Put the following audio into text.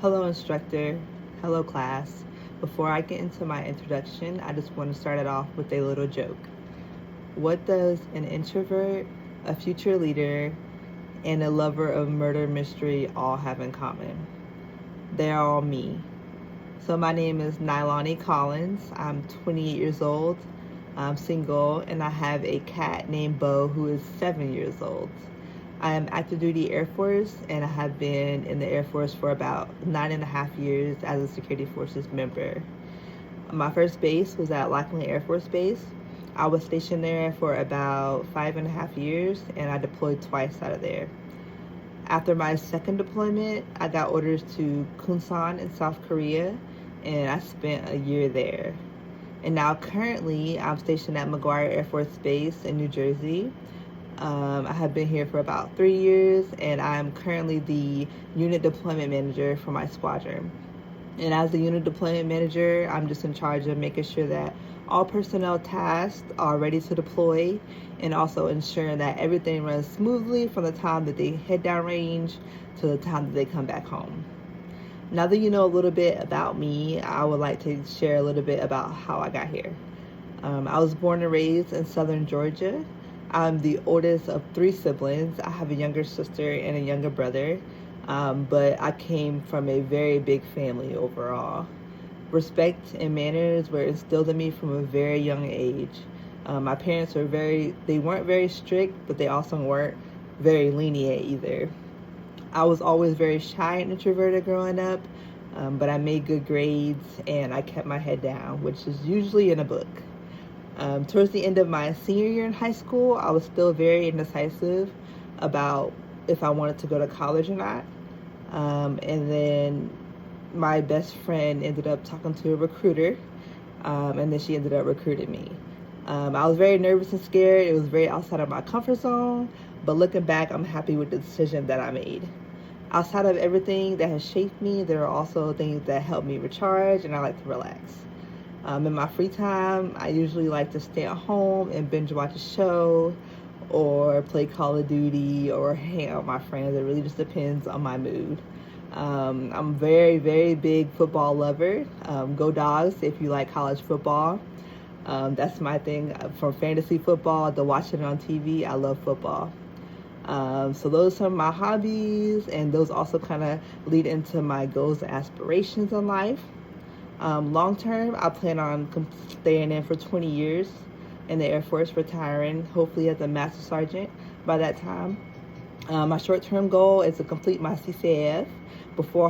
Hello, instructor. Hello, class. Before I get into my introduction, I just want to start it off with a little joke. What does an introvert, a future leader, and a lover of murder mystery all have in common? They're all me. So my name is Nylani Collins. I'm 28 years old. I'm single, and I have a cat named Bo who is 7 years old. I am active duty Air Force, and I have been in the Air Force for about 9.5 years as a security forces member. My first base was at Lackland Air Force Base. I was stationed there for about 5.5 years, and I deployed twice out of there. After my second deployment, I got orders to Kunsan in South Korea, and I spent a year there. And now currently, I'm stationed at McGuire Air Force Base in New Jersey. I have been here for about 3 years, and I'm currently the unit deployment manager for my squadron. And as the unit deployment manager, I'm just in charge of making sure that all personnel tasks are ready to deploy, and also ensuring that everything runs smoothly from the time that they head down range to the time that they come back home. Now that you know a little bit about me, I would like to share a little bit about how I got here. I was born and raised in southern Georgia. I'm the oldest of 3 siblings. I have a younger sister and a younger brother, but I came from a very big family overall. Respect and manners were instilled in me from a very young age. My parents they weren't very strict, but they also weren't very lenient either. I was always very shy and introverted growing up, but I made good grades and I kept my head down, which is usually in a book. Towards the end of my senior year in high school, I was still very indecisive about if I wanted to go to college or not. And then my best friend ended up talking to a recruiter, and then she ended up recruiting me. I was very nervous and scared. It was very outside of my comfort zone, but looking back, I'm happy with the decision that I made. Outside of everything that has shaped me, there are also things that help me recharge, and I like to relax. In my free time, I usually like to stay at home and binge watch a show or play Call of Duty or hang out with my friends. It really just depends on my mood. I'm a very, very big football lover. Go Dogs if you like college football. That's my thing. From fantasy football to watching it on TV, I love football. So those are my hobbies, and those also kind of lead into my goals and aspirations in life. Long term, I plan on staying in for 20 years in the Air Force, retiring hopefully as a Master Sergeant by that time. My short term goal is to complete my CCAF before